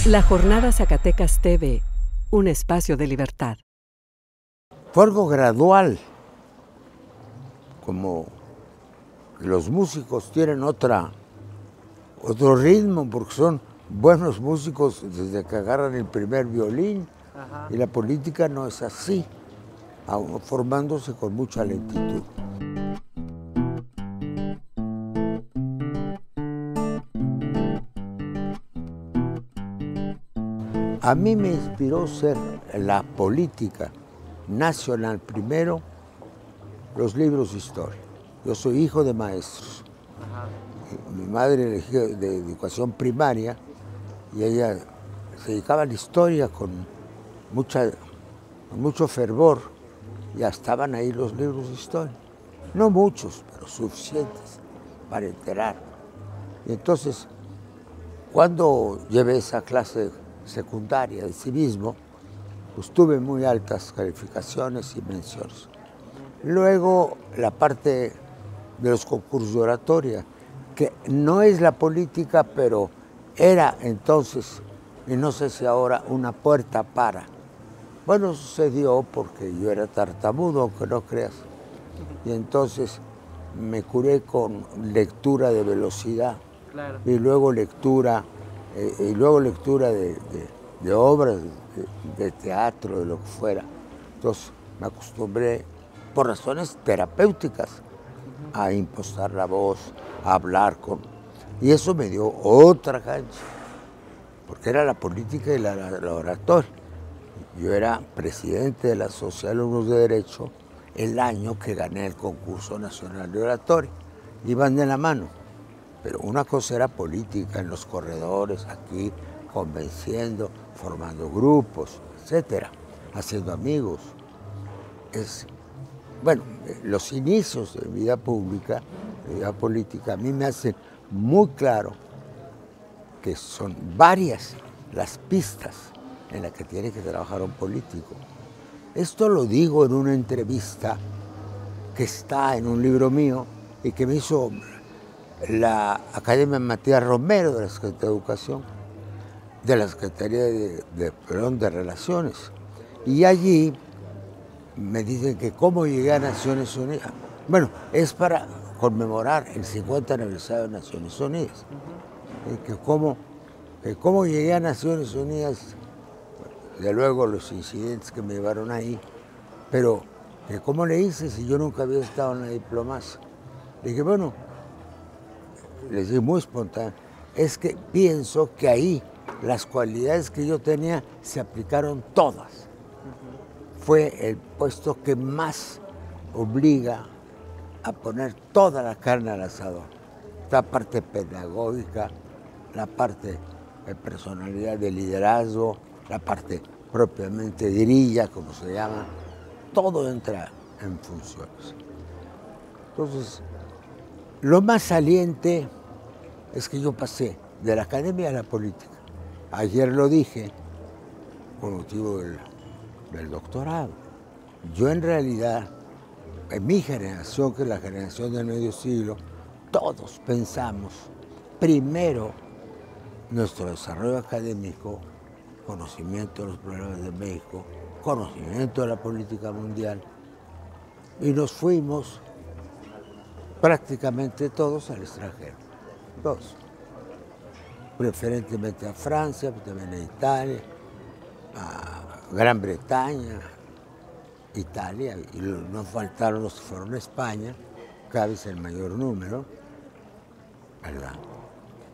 La Jornada Zacatecas TV, un espacio de libertad. Fue algo gradual, como los músicos tienen otro ritmo, porque son buenos músicos desde que agarran el primer violín. Ajá. Y la política no es así, aún formándose con mucha lentitud. A mí me inspiró ser la política nacional primero, los libros de historia. Yo soy hijo de maestros. Ajá. Mi madre era de educación primaria y ella se dedicaba a la historia con mucho fervor. Ya estaban ahí los libros de historia. No muchos, pero suficientes para enterar. Y entonces, cuando llevé esa clase secundaria de civismo, pues tuve muy altas calificaciones y menciones. Luego, la parte de los concursos de oratoria, que no es la política, pero era entonces, y no sé si ahora, una puerta para. Bueno, sucedió porque yo era tartamudo, aunque no creas. Y entonces me curé con lectura de velocidad. Claro. Y luego lectura de obras, de teatro, de lo que fuera. Entonces me acostumbré, por razones terapéuticas, a impostar la voz, a hablar con... Y eso me dio otra cancha, porque era la política y la oratoria. Yo era presidente de la Sociedad de Alumnos de Derecho el año que gané el concurso nacional de oratoria. Iban de la mano. Pero una cosa era política en los corredores, aquí, convenciendo, formando grupos, etcétera, haciendo amigos. Los inicios de vida pública, de vida política, a mí me hacen muy claro que son varias las pistas en las que tiene que trabajar un político. Esto lo digo en una entrevista que está en un libro mío y que me hizo la Academia Matías Romero de la Secretaría de Educación, de la Secretaría de Relaciones. Y allí me dicen que cómo llegué a Naciones Unidas. Bueno, es para conmemorar el 50 aniversario de Naciones Unidas. Y que cómo llegué a Naciones Unidas, de luego los incidentes que me llevaron ahí, pero que cómo le hice si yo nunca había estado en la diplomacia. Le dije, bueno, les dije muy espontáneo, es que pienso que ahí las cualidades que yo tenía se aplicaron todas. Fue el puesto que más obliga a poner toda la carne al asador. La parte pedagógica, la parte de personalidad, de liderazgo, la parte propiamente grilla, como se llama, todo entra en funciones. Entonces, lo más saliente es que yo pasé de la academia a la política. Ayer lo dije con motivo del doctorado. Yo en realidad, en mi generación, que es la generación del medio siglo, todos pensamos primero nuestro desarrollo académico, conocimiento de los problemas de México, conocimiento de la política mundial, y nos fuimos prácticamente todos al extranjero, todos, preferentemente a Francia, también a Italia, a Gran Bretaña, Italia, y no faltaron los que fueron a España, cada vez el mayor número, ¿verdad?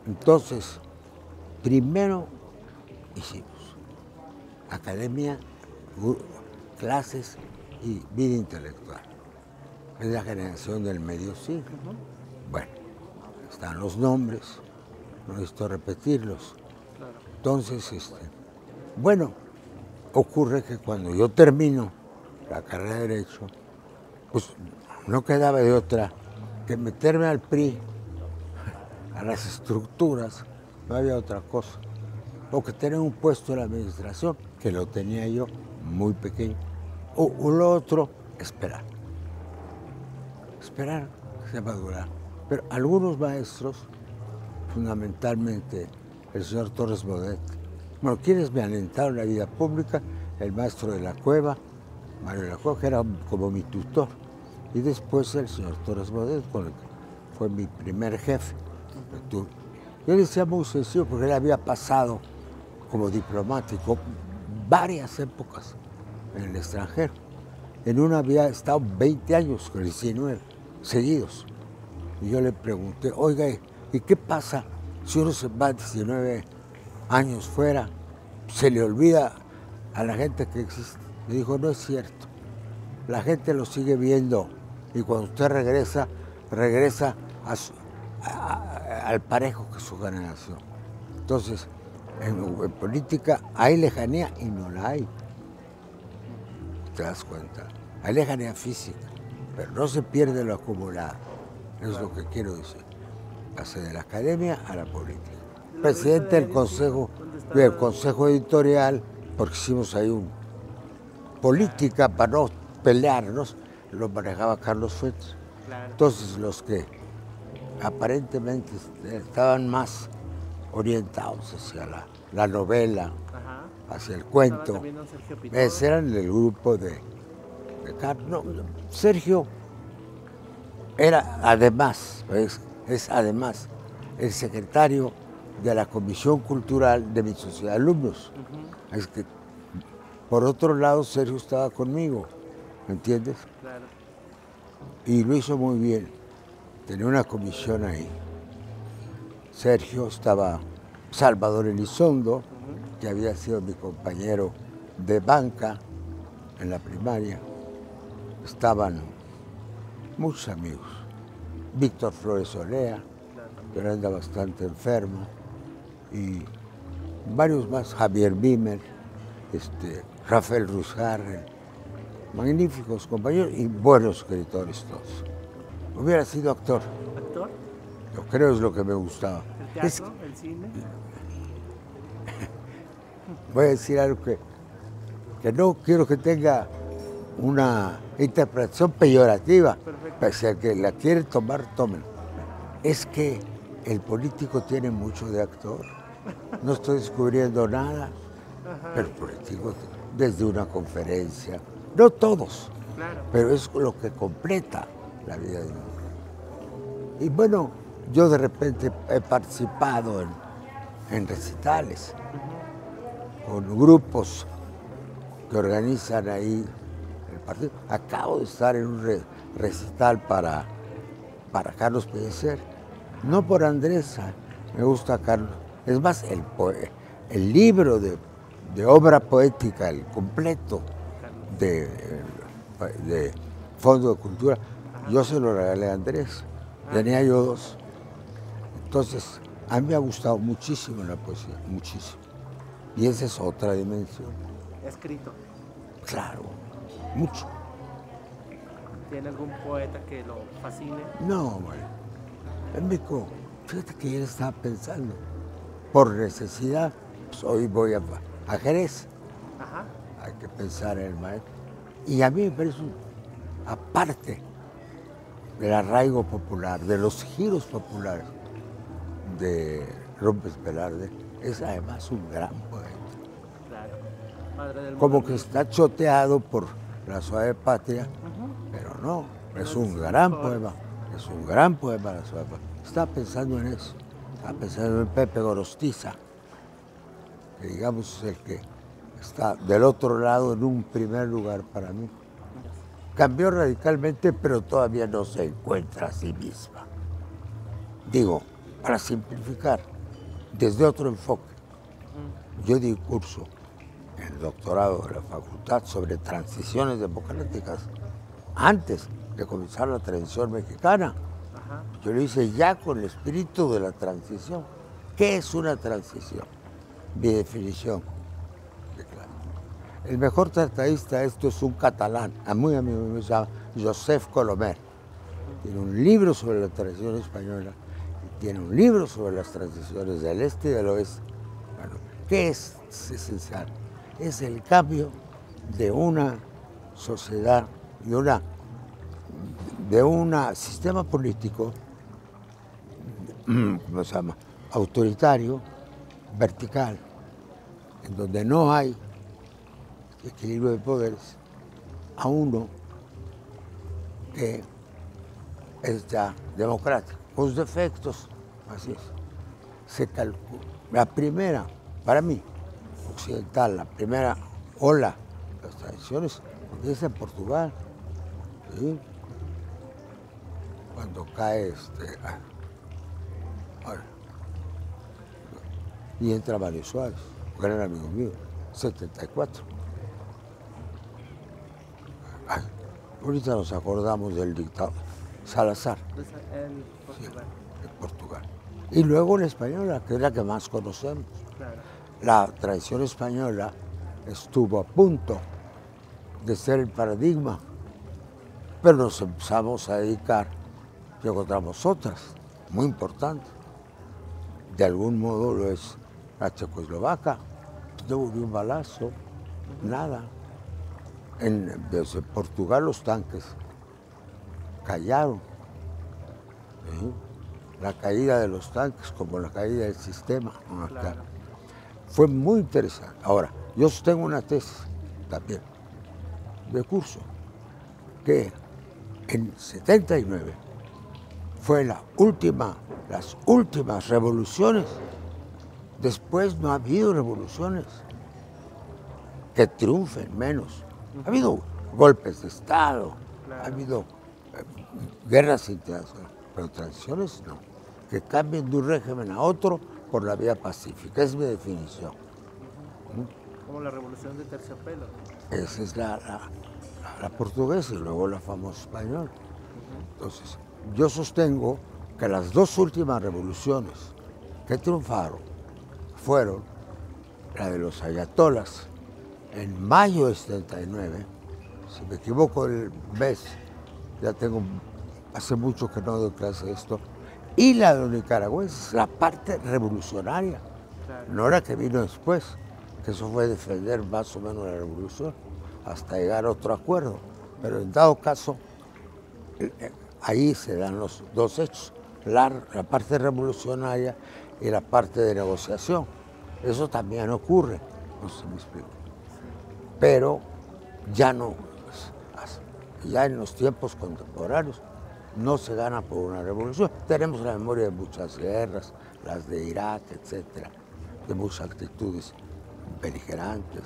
Entonces, primero hicimos academia, clases y vida intelectual. Es la generación del medio siglo. Bueno, están los nombres, no necesito repetirlos. Entonces, bueno, ocurre que cuando yo termino la carrera de Derecho, pues no quedaba de otra que meterme al PRI, a las estructuras, no había otra cosa. O que tener un puesto en la administración, que lo tenía yo muy pequeño. O lo otro, esperar. Esperar que se madurara. Pero algunos maestros, fundamentalmente el señor Torres Bodet, Bueno, quienes me alentaron la vida pública, el maestro de la Cueva, Mario de la Cueva, que era como mi tutor, y después el señor Torres Bodet, con el que fue mi primer jefe. Yo decía muy sencillo porque él había pasado como diplomático varias épocas en el extranjero. En una había estado 20 años, con 19 seguidos. Y yo le pregunté, oiga, ¿y qué pasa si uno se va 19 años fuera? Se le olvida a la gente que existe. Me dijo, no es cierto. La gente lo sigue viendo y cuando usted regresa al parejo que es su generación. Entonces, en política hay lejanía y no la hay. ¿Te das cuenta? Hay lejanía física, pero no se pierde lo acumulado. Es lo que quiero decir. Pasé de la academia a la política. Presidente del consejo editorial, porque hicimos ahí un política para no pelearnos, lo manejaba Carlos Fuentes. Entonces los que aparentemente estaban más orientados hacia la novela, hacia el cuento, ese eran el grupo de Carlos. No, Sergio era además, es además el secretario de la Comisión Cultural de mi sociedad de alumnos. Es que, por otro lado, Sergio estaba conmigo, ¿me entiendes? Claro. Y lo hizo muy bien. Tenía una comisión ahí. Sergio estaba Salvador Elizondo, que había sido mi compañero de banca en la primaria. Estaban muchos amigos. Víctor Flores Olea, que anda bastante enfermo, y varios más, Javier Bimer, Rafael Rusgarren, magníficos compañeros y buenos escritores todos. Hubiera sido actor. ¿Actor? Yo creo es lo que me gustaba. ¿El teatro? ¿El cine? Voy a decir algo que no quiero que tenga una interpretación peyorativa. Pero si el que la quiere tomar, tómenlo. Es que el político tiene mucho de actor. No estoy descubriendo nada, pero el político, desde una conferencia, no todos, pero es lo que completa la vida de uno. Y bueno, yo de repente he participado en recitales, con grupos que organizan ahí el partido. Acabo de estar en un recital para Carlos Pellicer, no por Andrés, me gusta Carlos. Es más, el libro de obra poética, el completo de Fondo de Cultura, yo se lo regalé a Andrés, tenía yo 2. Entonces, a mí me ha gustado muchísimo la poesía, muchísimo. Y esa es otra dimensión. ¿Escrito? Claro, mucho. ¿Tiene algún poeta que lo fascine? No, bueno. En México, fíjate que yo estaba pensando, por necesidad, pues hoy voy a Jerez. Ajá. Hay que pensar en el maestro. Y a mí me parece, aparte del arraigo popular, de los giros populares de Rompes Velarde, es además un gran poeta. Claro. Padre del Como que está choteado por la suave patria, pero no, es un gran poema. Es un gran poema la suave patria. Estaba pensando en eso. Estaba pensando en Pepe Gorostiza, que digamos es el que está del otro lado en un primer lugar para mí. Cambió radicalmente, pero todavía no se encuentra a sí misma. Digo, para simplificar, desde otro enfoque. Yo di curso en el doctorado de la facultad sobre transiciones democráticas antes de comenzar la transición mexicana. Yo lo hice ya con el espíritu de la transición. ¿Qué es una transición? Mi definición. El mejor tratadista de esto es un catalán, muy amigo mío, se llama Josep Colomer. Tiene un libro sobre la transición española y tiene un libro sobre las transiciones del este y del oeste. Bueno, ¿qué es esencial? Es el cambio de una sociedad, de un sistema político, ¿cómo se llama?, autoritario, vertical, en donde no hay equilibrio de poderes, a uno que es ya democrático, con sus defectos, así es. Se calcula. La primera, para mí, occidental, la primera ola de las tradiciones empieza en Portugal, ¿sí? Cuando cae y entra Mario Suárez, gran amigo mío, 74. Ay, ahorita nos acordamos del dictador Salazar. En Portugal. Sí, en Portugal. Y luego la española, que es la que más conocemos. Claro. La tradición española estuvo a punto de ser el paradigma, pero nos empezamos a dedicar y encontramos otras muy importantes. De algún modo lo es la checoslovaca, no hubo ni un balazo, nada. Desde Portugal los tanques callaron. ¿Sí? La caída de los tanques como la caída del sistema. Claro. Fue muy interesante. Ahora, yo tengo una tesis también de curso que en 79 fue las últimas revoluciones. Después no ha habido revoluciones que triunfen menos. Ha habido golpes de Estado, Claro. ha habido guerras internacionales, pero transiciones no. Que cambien de un régimen a otro por la vía pacífica, es mi definición. Como la revolución de terciopelo. Esa es la portuguesa y luego la famosa española. Entonces, yo sostengo que las dos últimas revoluciones que triunfaron fueron la de los ayatolas en mayo de 79, si me equivoco el mes, ya hace mucho que no doy clase de esto, y la de los nicaragüenses, la parte revolucionaria, Claro. no la que vino después, que eso fue defender más o menos la revolución, hasta llegar a otro acuerdo. Pero en dado caso, ahí se dan los dos hechos, la parte revolucionaria y la parte de negociación. Eso también ocurre, no sé si me explico. Pero ya no, ya en los tiempos contemporáneos no se gana por una revolución. Tenemos la memoria de muchas guerras, las de Irak, etcétera, de muchas actitudes beligerantes,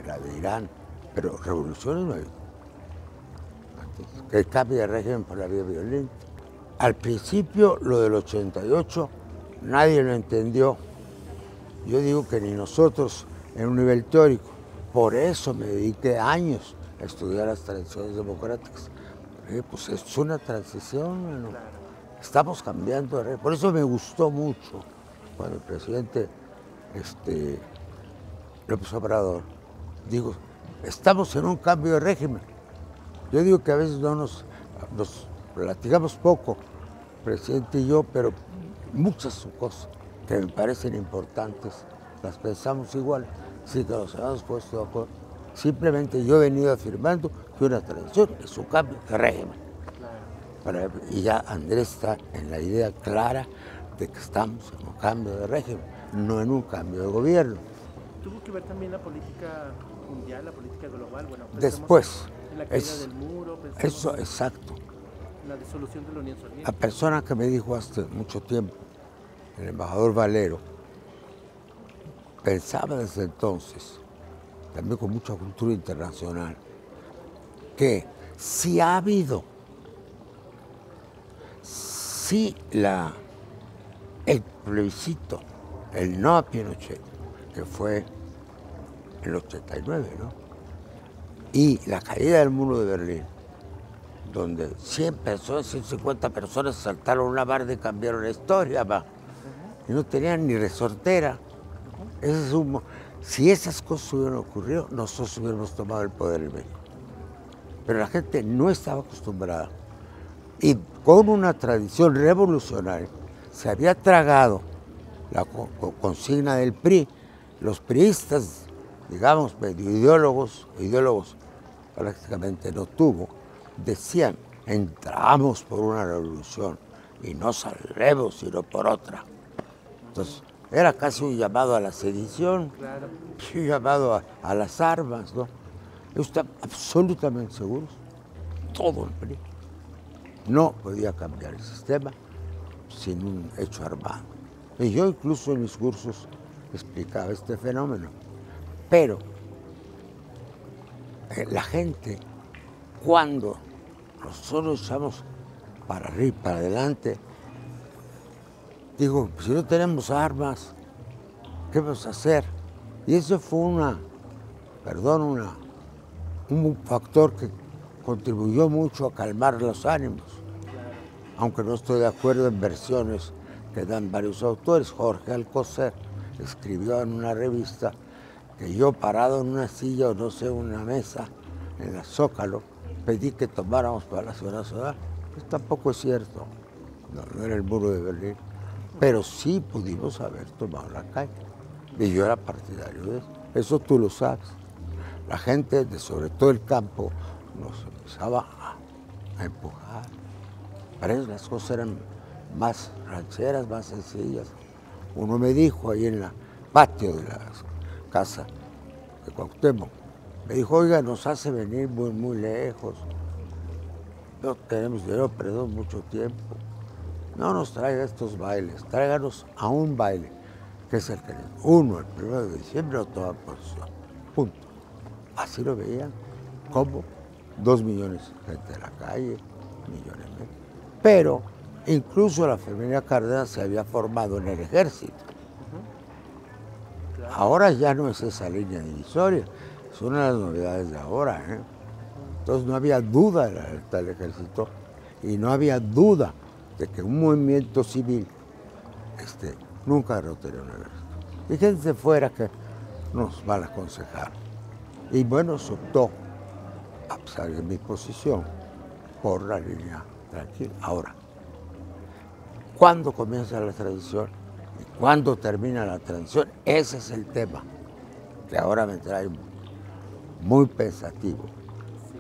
la de Irán, pero revoluciones no hay. Que cambie de régimen por la vía violenta. Al principio, lo del 88, nadie lo entendió. Yo digo que ni nosotros en un nivel teórico. Por eso me dediqué años a estudiar las tradiciones democráticas. Pues es una transición, ¿no? Claro. Estamos cambiando de régimen. Por eso me gustó mucho cuando el presidente López Obrador digo, estamos en un cambio de régimen. Yo digo que a veces no nos platicamos poco, el presidente y yo, pero muchas cosas que me parecen importantes las pensamos igual, sí que nos hemos puesto de acuerdo. Simplemente yo he venido afirmando que una transición es un cambio de régimen. Claro. Y ya Andrés está en la idea clara de que estamos en un cambio de régimen, no en un cambio de gobierno. ¿Tuvo que ver también la política mundial, la política global? Bueno, pensemos Después, en la caída del muro, pensemos eso, exacto. en la disolución de la Unión La Soviética. persona que me dijo hace mucho tiempo, el embajador Valero, pensaba desde entonces, también con mucha cultura internacional, que si ha habido, si el plebiscito, el no a Pinochet, que fue en el 89, ¿no? Y la caída del muro de Berlín, donde 100 personas, 150 personas saltaron una barda y cambiaron la historia, va. Y no tenían ni resortera. Si esas cosas hubieran ocurrido, nosotros hubiéramos tomado el poder en México. Pero la gente no estaba acostumbrada. Y con una tradición revolucionaria, se había tragado la consigna del PRI. Los priistas, digamos, medio ideólogos prácticamente no tuvo, decían, entramos por una revolución y no saldremos sino por otra. Entonces, Era casi un llamado a la sedición, Claro. un llamado a las armas, ¿no? Están absolutamente seguros, todo el PRI. No podía cambiar el sistema sin un hecho armado. Y yo incluso en mis cursos explicaba este fenómeno. Pero la gente, cuando nosotros echamos para arriba, para adelante, digo, si no tenemos armas, ¿qué vamos a hacer? Y eso fue un factor que contribuyó mucho a calmar los ánimos. Aunque no estoy de acuerdo en versiones que dan varios autores. Jorge Alcocer escribió en una revista que yo parado en una silla o no sé, una mesa en el Zócalo, pedí que tomáramos Palacio Nacional. Pues tampoco es cierto, no era el muro de Berlín, pero sí pudimos haber tomado la calle. Y yo era partidario de eso. Eso tú lo sabes. La gente, sobre todo el campo, nos empezaba a empujar. Para eso las cosas eran más rancheras, más sencillas. Uno me dijo ahí en el patio de la casa de Cuauhtémoc, me dijo, oiga, nos hace venir muy, muy lejos. No tenemos dinero, perdón, mucho tiempo. No nos traiga estos bailes, tráiganos a un baile, que es el que uno, el 1 de diciembre, lo toma por su punto. Así lo veían, como 2 millones de gente en la calle, millones y medio. Pero incluso la familia Cárdenas se había formado en el ejército. Claro. Ahora ya no es esa línea divisoria, es una de las novedades de ahora. Entonces no había duda de la lealtad del ejército y no había duda de que un movimiento civil nunca derrotaría un ejército. Y gente fuera que nos van a aconsejar. Y bueno, se optó, a pesar de mi posición, por la línea tranquila. Ahora, ¿cuándo comienza la transición y cuándo termina la transición? Ese es el tema que ahora me trae muy pensativo.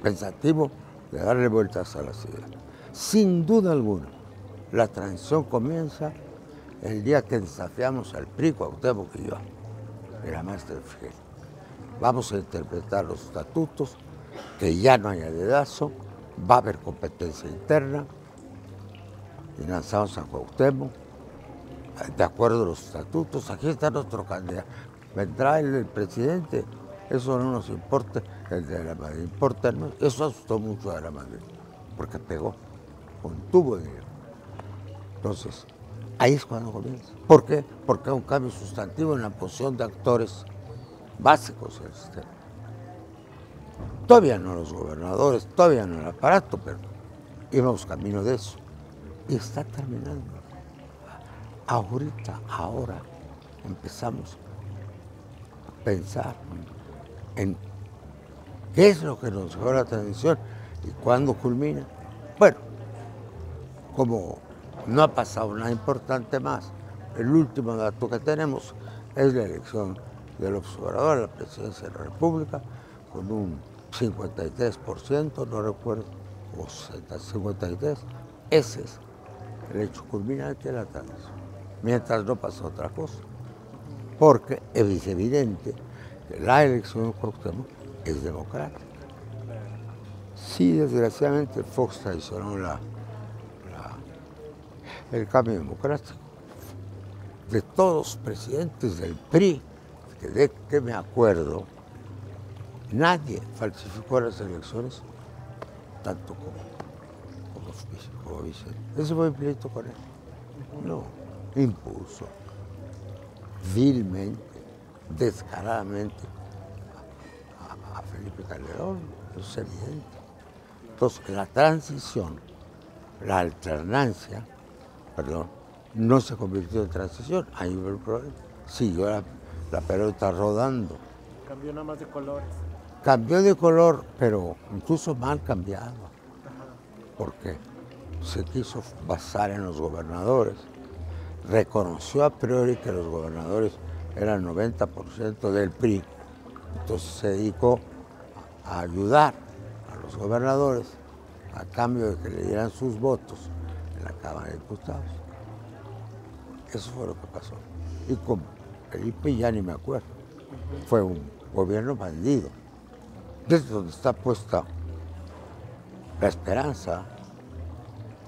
Pensativo de darle vueltas a la ciudad. Sin duda alguna, la transición comienza el día que desafiamos al PRI, Cuauhtémoc y yo, era maestro de Figueroa. Vamos a interpretar los estatutos, que ya no haya dedazo, va a haber competencia interna, y lanzamos a Cuauhtémoc, de acuerdo a los estatutos, aquí está nuestro candidato, vendrá el presidente, eso no nos importa, el de la Madrid importa, ¿no? Eso asustó mucho a la Madrid, porque pegó, contuvo dinero. Entonces, ahí es cuando comienza. ¿Por qué? Porque hay un cambio sustantivo en la posición de actores básicos del sistema. Todavía no los gobernadores, todavía no el aparato, pero íbamos camino de eso. Y está terminando. Ahorita, ahora, empezamos a pensar en qué es lo que nos dejó la transición y cuándo culmina. Bueno, como no ha pasado nada importante más, el último dato que tenemos es la elección del observador a la presidencia de la República con un 53%, no recuerdo, o 53%. Ese es el hecho culminante de la transición, mientras no pasa otra cosa, porque es evidente que la elección de Cuauhtémoc es democrática. Sí, desgraciadamente Fox traicionó el cambio democrático. De todos los presidentes del PRI, de que me acuerdo, nadie falsificó las elecciones tanto como Vicente. Ese fue mi pleito con él. No, impuso vilmente, descaradamente a Felipe Calderón, eso es evidente. Entonces, la transición, la alternancia, no se convirtió en transición, ahí hubo el problema. Siguió la pelota rodando. Cambió nada más de colores. Cambió de color, pero incluso mal cambiado, porque se quiso basar en los gobernadores. Reconoció a priori que los gobernadores eran 90% del PRI, entonces se dedicó a ayudar a los gobernadores a cambio de que le dieran sus votos en la Cámara de Diputados. Eso fue lo que pasó. Y con Felipe ya ni me acuerdo. Fue un gobierno bandido. Desde donde está puesta la esperanza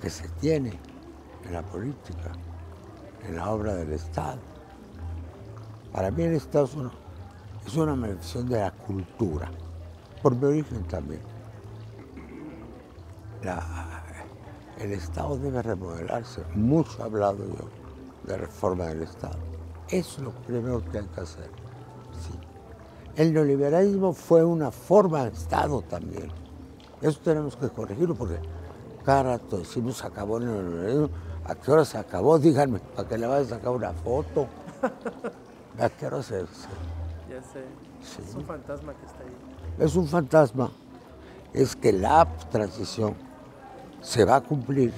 que se tiene en la política, en la obra del Estado. Para mí el Estado es una manifestación de la cultura, por mi origen también. El Estado debe remodelarse. Mucho he hablado yo de reforma del Estado. Eso es lo primero que hay que hacer. Sí. El neoliberalismo fue una forma de Estado también. Eso tenemos que corregirlo porque cada rato decimos se acabó el neoliberalismo. ¿A qué hora se acabó? Díganme, para que le vaya a sacar una foto. ¿A qué hora se...? Ya sé. Sí. Es un fantasma que está ahí. Es un fantasma. Es que la transición se va a cumplir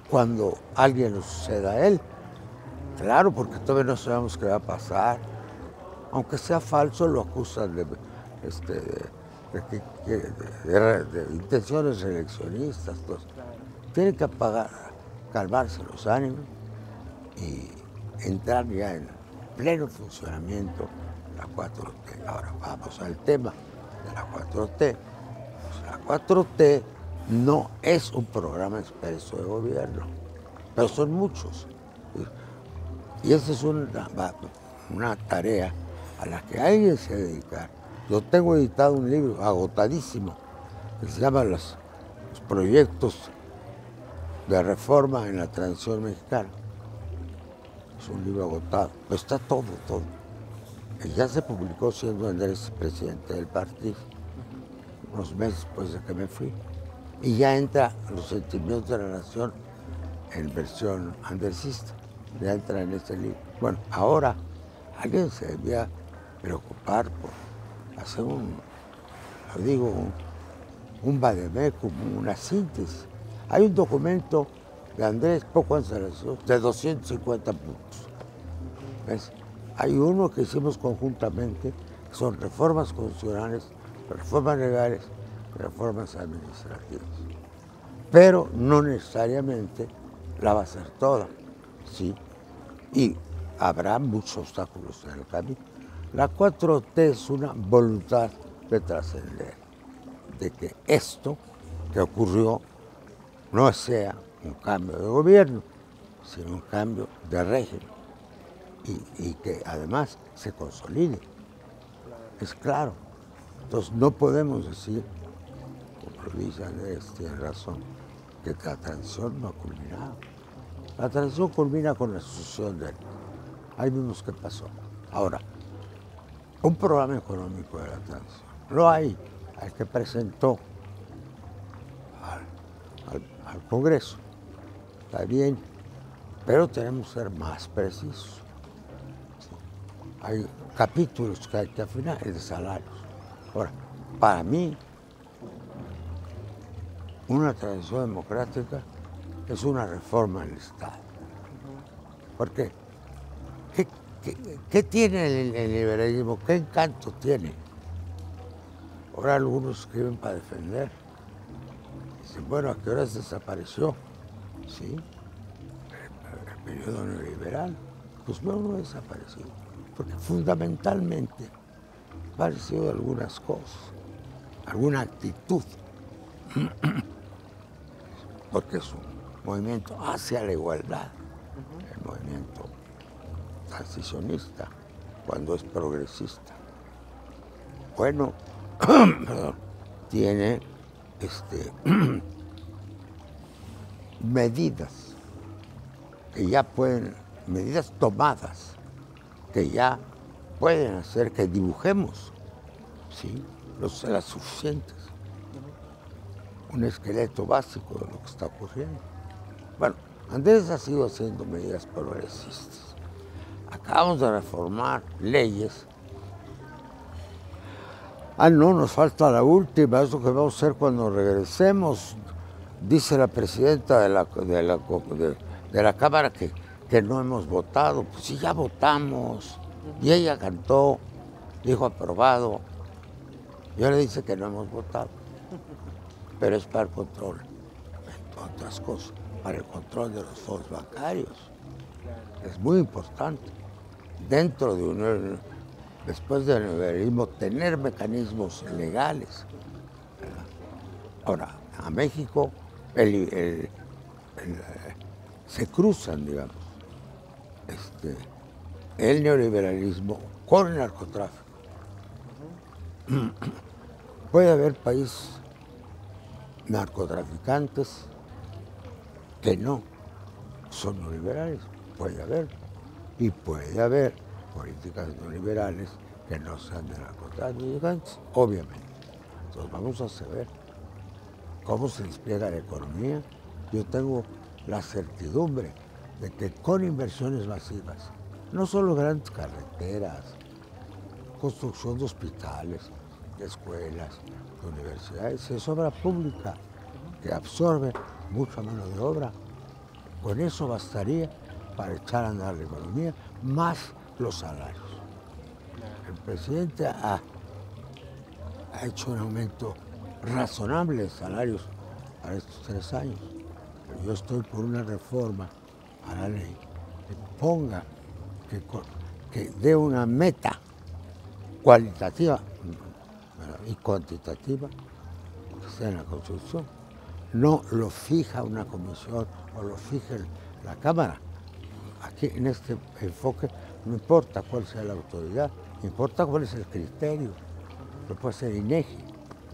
cuando alguien lo suceda a él. Claro, porque todavía no sabemos qué va a pasar. Aunque sea falso, lo acusan de intenciones eleccionistas. Claro. Tienen que calmarse los ánimos y entrar ya en pleno funcionamiento la 4T. Ahora vamos al tema de la 4T. Pues la 4T no es un programa expreso de gobierno, pero son muchos. Y esa es una tarea a la que alguien se dedicar. Yo tengo editado un libro agotadísimo que se llama Los proyectos de reforma en la transición mexicana. Es un libro agotado, pero está todo. Y ya se publicó siendo Andrés presidente del partido, unos meses después de que me fui. Y ya entra Los sentimientos de la nación en versión andresista, ya entra en este libro. Bueno, ahora alguien se debía preocupar por hacer un vademecum, una síntesis. Hay un documento de Andrés poco antes de la elección de 250 puntos. ¿Ves? Hay uno que hicimos conjuntamente, que son reformas constitucionales, reformas legales, reformas administrativas. Pero no necesariamente la va a hacer toda, ¿sí? Y habrá muchos obstáculos en el camino. La 4T es una voluntad de trascender, de que esto que ocurrió no sea un cambio de gobierno, sino un cambio de régimen y que además se consolide. Es claro. Entonces no podemos decir, como dice Andrés, tiene razón, que la transición no ha culminado. La transición culmina con la sucesión de él. Ahí vimos qué pasó. Ahora, un programa económico de la transición. Lo hay, al que presentó al Congreso. Está bien, pero tenemos que ser más precisos. Sí. Hay capítulos que hay que afinar, el de salarios. Ahora, para mí, una transición democrática es una reforma del Estado. ¿Por qué? ¿Qué tiene el liberalismo? ¿Qué encanto tiene? Ahora algunos escriben para defender. Dicen, bueno, ¿a qué horas desapareció? Sí, el periodo neoliberal. Pues no ha desaparecido. Porque fundamentalmente ha aparecido algunas cosas, alguna actitud. Porque es un movimiento hacia la igualdad, el movimiento transicionista, cuando es progresista. Bueno, tiene medidas que ya pueden, medidas tomadas, que ya pueden hacer que dibujemos, ¿sí?, las suficientes, un esqueleto básico de lo que está ocurriendo. Bueno, Andrés ha sido haciendo medidas progresistas. Acabamos de reformar leyes. No, nos falta la última, eso que vamos a hacer cuando regresemos, dice la presidenta de la Cámara que no hemos votado. Pues sí, ya votamos. Y ella cantó, dijo aprobado. Yo le dice que no hemos votado, pero es para el control, entre otras cosas, para el control de los fondos bancarios. Claro. Es muy importante. Dentro de después del neoliberalismo, tener mecanismos legales. ¿Verdad? Ahora, a México se cruzan, digamos, el neoliberalismo con el narcotráfico. Puede haber países narcotraficantes que no son neoliberales, puede haber, y puede haber políticas neoliberales que no sean de narcotraficantes, obviamente. Entonces vamos a saber cómo se despliega la economía. Yo tengo la certidumbre de que con inversiones masivas, no solo grandes carreteras, construcción de hospitales, de escuelas, de universidades, es obra pública que absorbe mucha mano de obra. Con eso bastaría para echar a andar la economía, más los salarios. El presidente ha hecho un aumento razonable de salarios para estos 3 años. Pero yo estoy por una reforma a la ley que ponga, que dé una meta cualitativa y cuantitativa que sea en la Constitución. No lo fija una comisión o lo fija la Cámara. Aquí en este enfoque no importa cuál sea la autoridad, importa cuál es el criterio. Lo puede ser INEGI,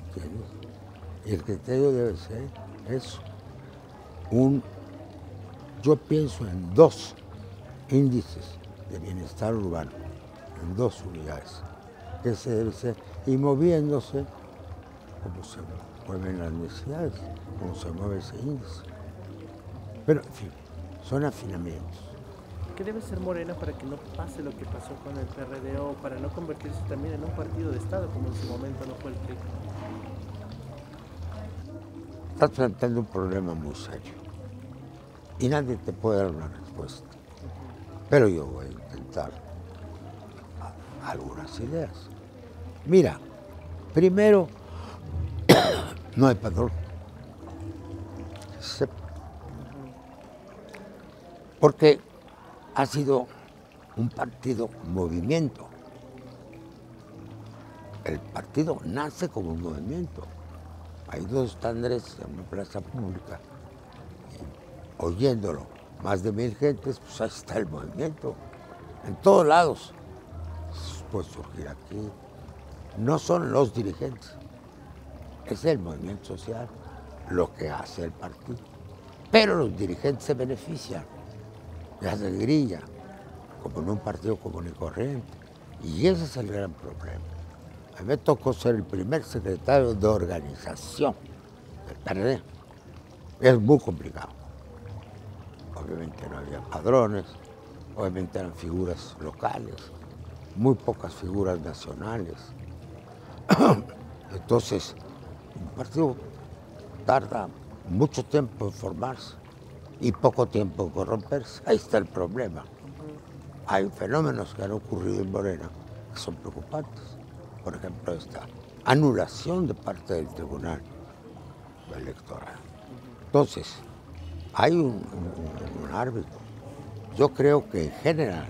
¿entiendes? Y el criterio debe ser eso. Yo pienso en 2 índices de bienestar urbano, en 2 unidades, que se debe ser, y moviéndose como se mueven las necesidades, como se mueve ese índice. Pero, en fin, son afinamientos. ¿Qué debe ser Morena para que no pase lo que pasó con el PRD o para no convertirse también en un partido de Estado como en su momento no fue el PRI? Estás planteando un problema muy serio y nadie te puede dar una respuesta. Pero yo voy a intentar algunas ideas. Mira, primero, no hay padrón. Porque ha sido un partido movimiento. El partido nace como un movimiento. Hay 2 estándares en una plaza pública. Y oyéndolo más de 1000 gentes, pues ahí está el movimiento. En todos lados. Puede surgir aquí. No son los dirigentes. Es el movimiento social lo que hace el partido. Pero los dirigentes se benefician. Le hacen grilla, como en un partido común y corriente. Y ese es el gran problema. A mí me tocó ser el primer secretario de organización del PRD. Es muy complicado. Obviamente no había padrones, obviamente eran figuras locales, muy pocas figuras nacionales. Entonces, un partido tarda mucho tiempo en formarse y poco tiempo en corromperse. Ahí está el problema. Hay fenómenos que han ocurrido en Morena que son preocupantes. Por ejemplo, esta anulación de parte del Tribunal Electoral. Entonces, hay un árbitro. Yo creo que en general,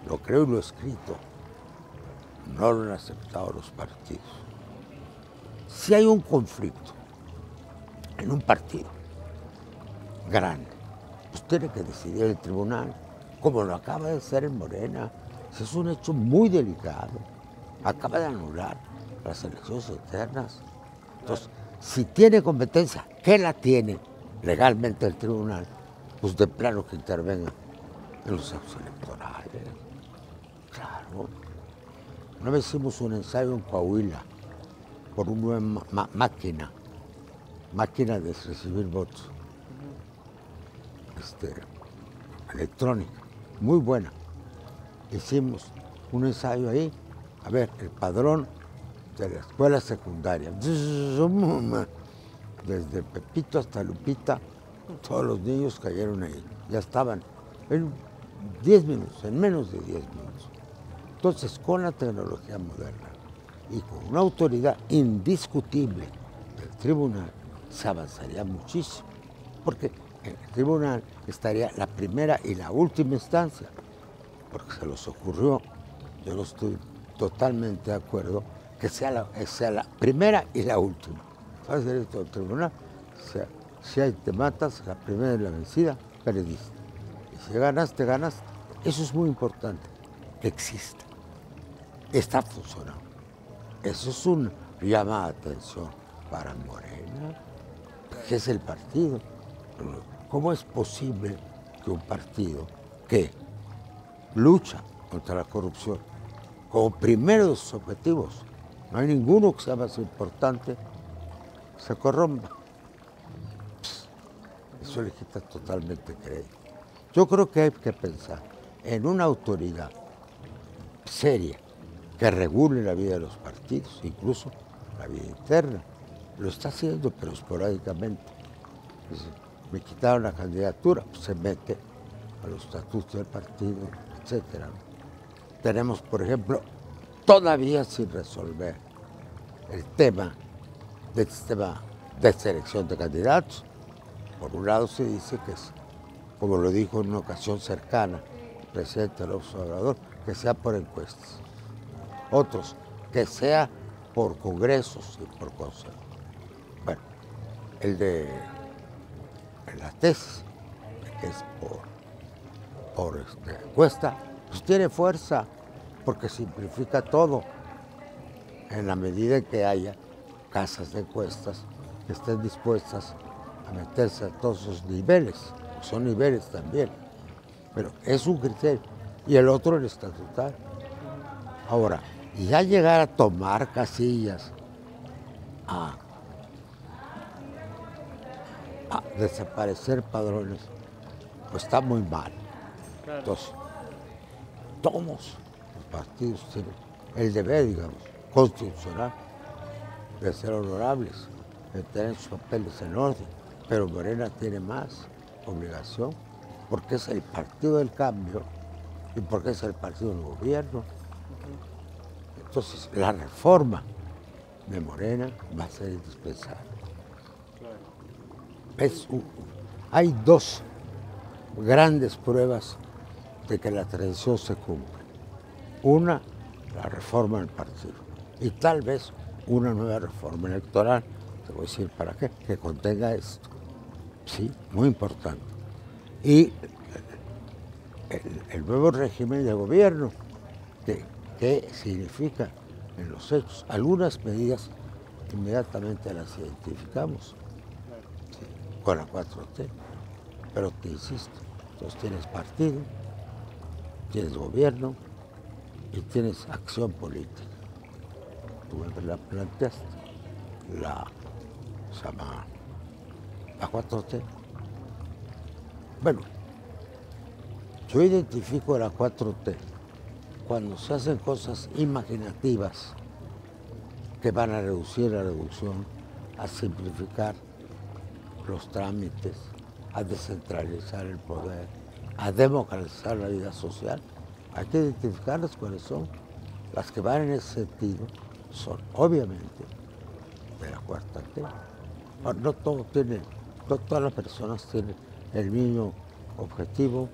lo creo y lo he escrito, no lo han aceptado los partidos. Si hay un conflicto en un partido grande, pues tiene que decidir el tribunal, como lo acaba de hacer en Morena. Es un hecho muy delicado. Acaba de anular las elecciones internas. Entonces, si tiene competencia, que la tiene legalmente el tribunal, pues de plano que intervenga en los actos electorales. Claro. Una vez hicimos un ensayo en Coahuila por una nueva máquina de recibir votos, electrónica, muy buena. Hicimos un ensayo ahí, a ver, el padrón de la escuela secundaria. Desde Pepito hasta Lupita, todos los niños cayeron ahí. Ya estaban en 10 minutos, en menos de 10 minutos. Entonces, con la tecnología moderna y con una autoridad indiscutible del tribunal, se avanzaría muchísimo. Porque en el tribunal estaría la primera y la última instancia, porque se les ocurrió, yo no estoy totalmente de acuerdo, que sea la primera y la última. ¿Sabes derecho del tribunal? O sea, si hay te matas, la primera y la vencida, perdiste. Y si ganas, te ganas. Eso es muy importante, que exista. Está funcionando. Eso es una llamada de atención para Morena, que es el partido. ¿Cómo es posible que un partido que lucha contra la corrupción como primero de sus objetivos, no hay ninguno que sea más importante, se corrompa? Eso le quita totalmente crédito. Yo creo que hay que pensar en una autoridad seria que regule la vida de los partidos, incluso la vida interna. Lo está haciendo, pero esporádicamente. Me quitaron la candidatura, pues se mete a los estatutos del partido, etc. Tenemos, por ejemplo, todavía sin resolver el tema del sistema de selección de candidatos. Por un lado se dice que es, como lo dijo en una ocasión cercana el presidente López Obrador, que sea por encuestas. Otros, que sea por congresos y por consejos. Bueno, el de la tesis, que es por encuesta, pues tiene fuerza, porque simplifica todo, en la medida en que haya casas de encuestas que estén dispuestas a meterse a todos esos niveles, son niveles también, pero es un criterio, y el otro el estatutario. Ahora, ya llegar a tomar casillas, a desaparecer padrones, pues está muy mal. Claro. Entonces, todos los partidos tienen el deber, digamos, constitucional, de ser honorables, de tener sus papeles en orden, pero Morena tiene más obligación, porque es el partido del cambio y porque es el partido del gobierno. Entonces, la reforma de Morena va a ser indispensable. Hay dos grandes pruebas de que la tradición se cumple. Una, la reforma del partido, y tal vez una nueva reforma electoral, te voy a decir para qué, que contenga esto. Sí, muy importante. Y el nuevo régimen de gobierno, que significa en los hechos algunas medidas, inmediatamente las identificamos, sí, con la 4T. Pero te insisto, entonces tienes partido, tienes gobierno y tienes acción política. Tú me la planteaste, se llama la 4T. Bueno, yo identifico la 4T cuando se hacen cosas imaginativas que van a reducir la reducción, a simplificar los trámites, a descentralizar el poder, a democratizar la vida social. Hay que identificarlas cuáles son. Las que van en ese sentido son, obviamente, de la 4T. No todas las personas tienen el mismo objetivo,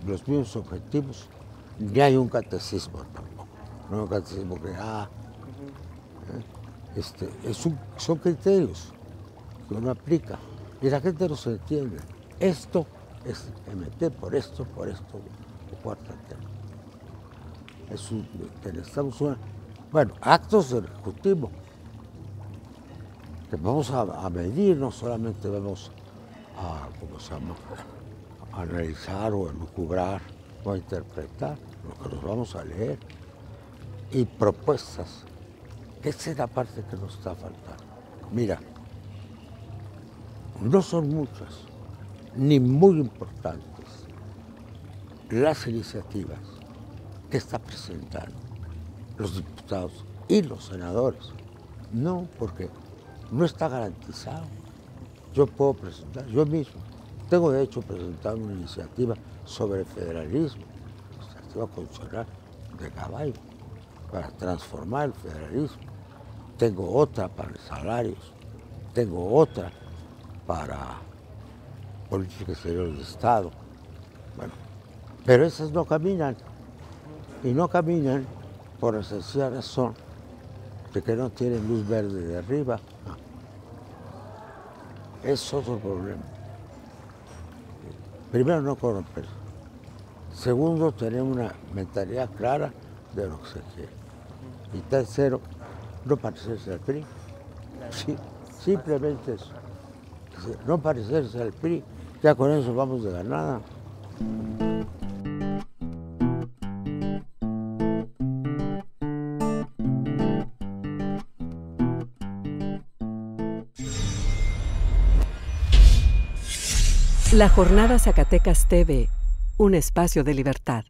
los mismos objetivos, ni hay un catecismo tampoco. No hay un catecismo que, son criterios que uno aplica y la gente no se entiende. Esto es MT por esto, o 4T. Necesitamos actos del Ejecutivo que vamos a medir, no solamente vamos a analizar o a lucubrar o a interpretar, lo que nos vamos a leer, y propuestas. Esa es la parte que nos está faltando. Mira, no son muchas, ni muy importantes, las iniciativas que está presentando los diputados y los senadores. No, porque no está garantizado. Yo puedo presentar, yo mismo, tengo de hecho presentado una iniciativa sobre federalismo, iniciativa constitucional de caballo, para transformar el federalismo. Tengo otra para salarios, tengo otra para política exterior de Estado. Bueno, pero esas no caminan. Y no caminan por la sencilla razón de que no tienen luz verde de arriba. Es otro problema. Primero, no corromper. Segundo, tener una mentalidad clara de lo que se quiere. Y tercero, no parecerse al PRI. Sí, simplemente eso. No parecerse al PRI, ya con eso vamos de ganada. La Jornada Zacatecas TV, un espacio de libertad.